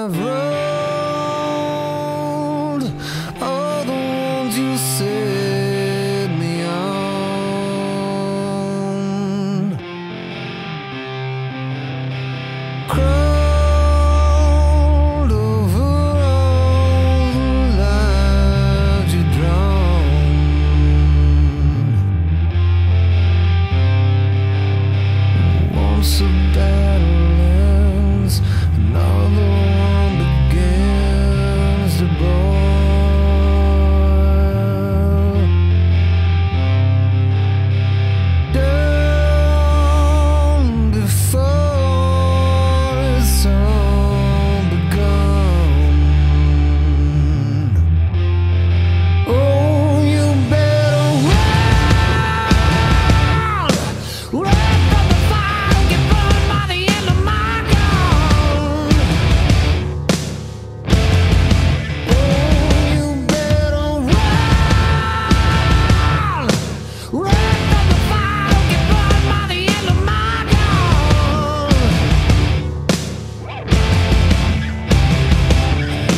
I've rolled all the ones you set me on. Crawled over all the lives you've drawn. Once a battle ends, another one begins to boil down before it's all begun. Oh, you better run, run from the fire, get burned by the end of my gun. Oh, you better run, run from the fire, get burned by the end of my gun.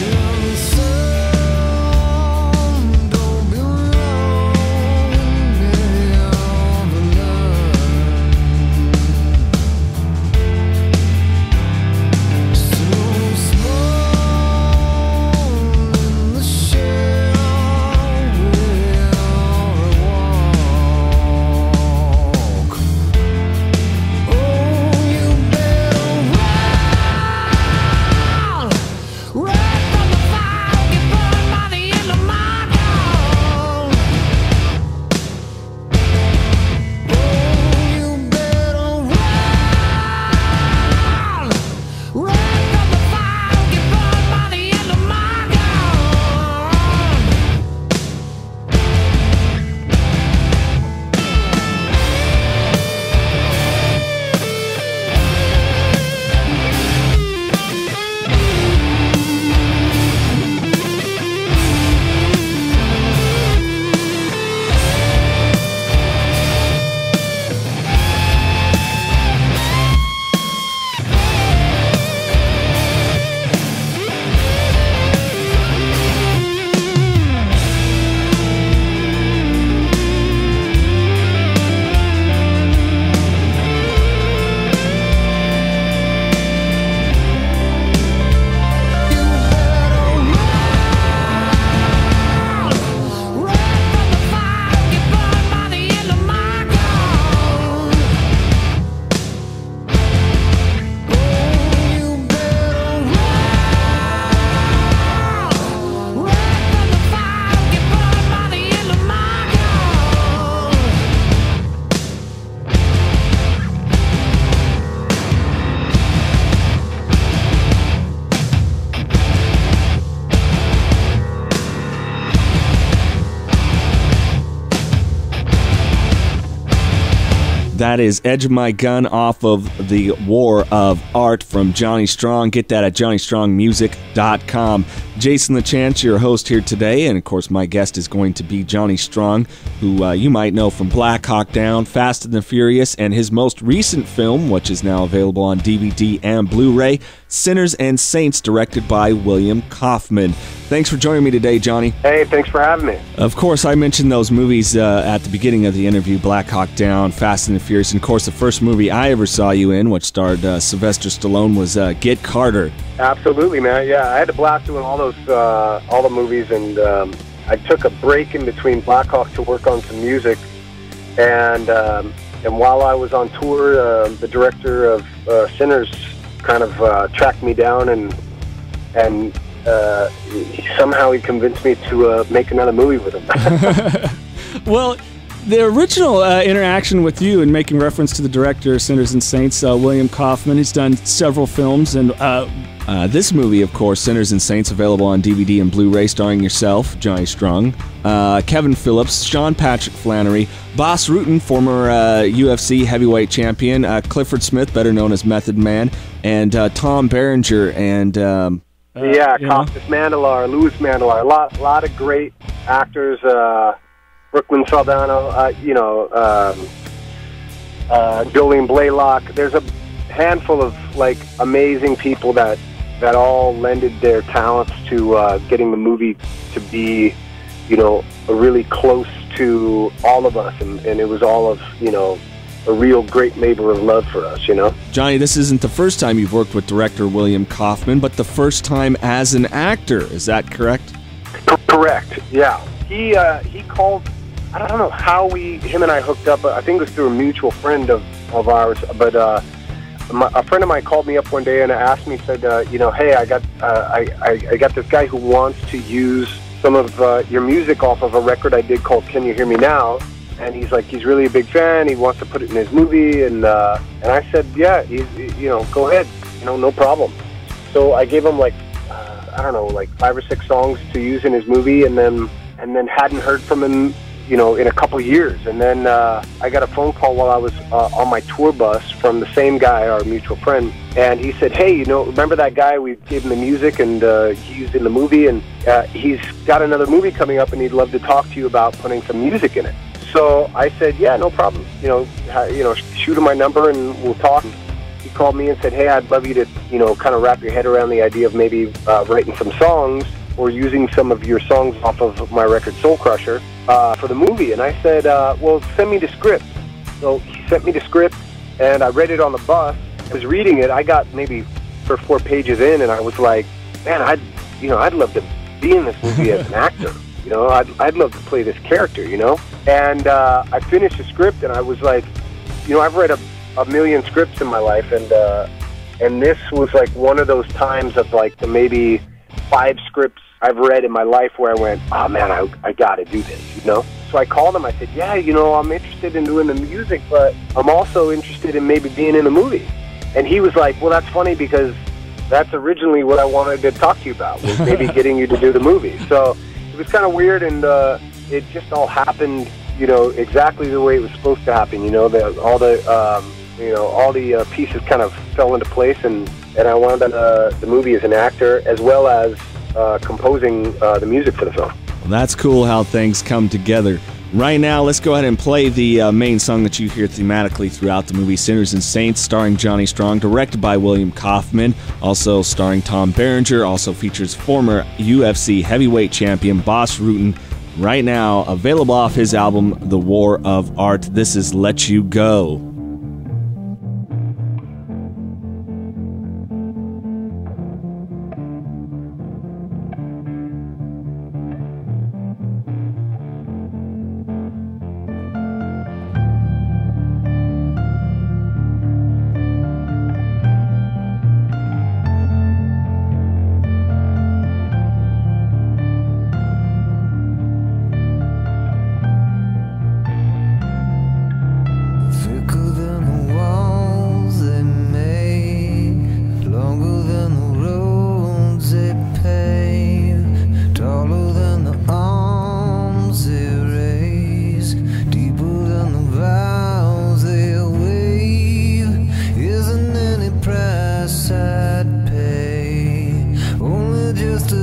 Yeah, the sun don't belong beyond the line. So small in the shell where I walk. Oh, you better run, run from the fire, get burned by the end of my gun. Oh, you better run, run from the fire, get burned by the end of my That is Edge of My Gun off of the War of Art from Johnny Strong. Get that at JohnnyStrongMusic.com. Jason LeChance, your host here today, and of course my guest is going to be Johnny Strong, who you might know from Black Hawk Down, Fast and the Furious, and his most recent film, which is now available on DVD and Blu-ray, Sinners and Saints, directed by William Kaufman. Thanks for joining me today, Johnny. Hey, thanks for having me. Of course, I mentioned those movies at the beginning of the interview, Black Hawk Down, Fast and the Furious, and of course the first movie I ever saw you in, which starred Sylvester Stallone, was Get Carter. Absolutely, man. Yeah, I had to blast doing all the movies, and I took a break in between Black Hawk to work on some music, and while I was on tour, the director of Sinners kind of tracked me down, and somehow he convinced me to make another movie with him. Well, the original interaction with you, and making reference to the director of Sinners and Saints, William Kaufman, he's done several films, and this movie, of course, Sinners and Saints, available on DVD and Blu-ray, starring yourself, Johnny Strong, Kevin Phillips, Sean Patrick Flannery, Bas Rutten, former UFC heavyweight champion, Clifford Smith, better known as Method Man, and Tom Berenger, and Costas Mandylor, Louis Mandylor, a lot of great actors. Brooklyn Saldana, Jolene Blaylock. There's a handful of amazing people that that all lended their talents to getting the movie to be, you know, really close to all of us, and it was all of, you know, a real great labor of love for us, you know. Johnny, this isn't the first time you've worked with director William Kaufman, but the first time as an actor. Is that correct? Correct. Yeah. He called. I don't know how him and I hooked up. I think it was through a mutual friend of ours. But a friend of mine called me up one day and asked me, said, you know, hey, I got this guy who wants to use some of your music off of a record I did called "Can You Hear Me Now?" And he's like, he's really a big fan. He wants to put it in his movie, and I said, yeah, you know, go ahead, you know, no problem. So I gave him like, I don't know, like 5 or 6 songs to use in his movie, and then hadn't heard from him, you know, in a couple years. And then I got a phone call while I was on my tour bus from the same guy, our mutual friend, and he said, hey, you know, remember that guy we gave him the music and he used in the movie, and he's got another movie coming up, and he'd love to talk to you about putting some music in it. So I said, yeah, no problem. You know, shoot him my number and we'll talk. He called me and said, hey, I'd love you to, you know, kind of wrap your head around the idea of maybe writing some songs or using some of your songs off of my record Soul Crusher for the movie. And I said, well, send me the script. So he sent me the script, and I read it on the bus. I was reading it. I got maybe 3 or 4 pages in, and I was like, man, I'd love to be in this movie as an actor. You know, I'd love to play this character, you know? And I finished the script, and I was like, you know, I've read a million scripts in my life, and this was like one of those times of like the maybe 5 scripts I've read in my life where I went, oh man, I got to do this, you know? So I called him, I said, yeah, you know, I'm interested in doing the music, but I'm also interested in maybe being in the movie. And he was like, well, that's funny because that's originally what I wanted to talk to you about, was maybe getting you to do the movie. So it was kind of weird, and it just all happened, you know, exactly the way it was supposed to happen. You know, all the pieces kind of fell into place, and I wound up the movie as an actor as well as composing the music for the film. Well, that's cool how things come together. Right now, let's go ahead and play the main song that you hear thematically throughout the movie, Sinners and Saints, starring Johnny Strong, directed by William Kaufman, also starring Tom Berenger, also features former UFC heavyweight champion Bas Rutten. Right now, available off his album, The War of Art. This is Let You Go. I'd pay only just to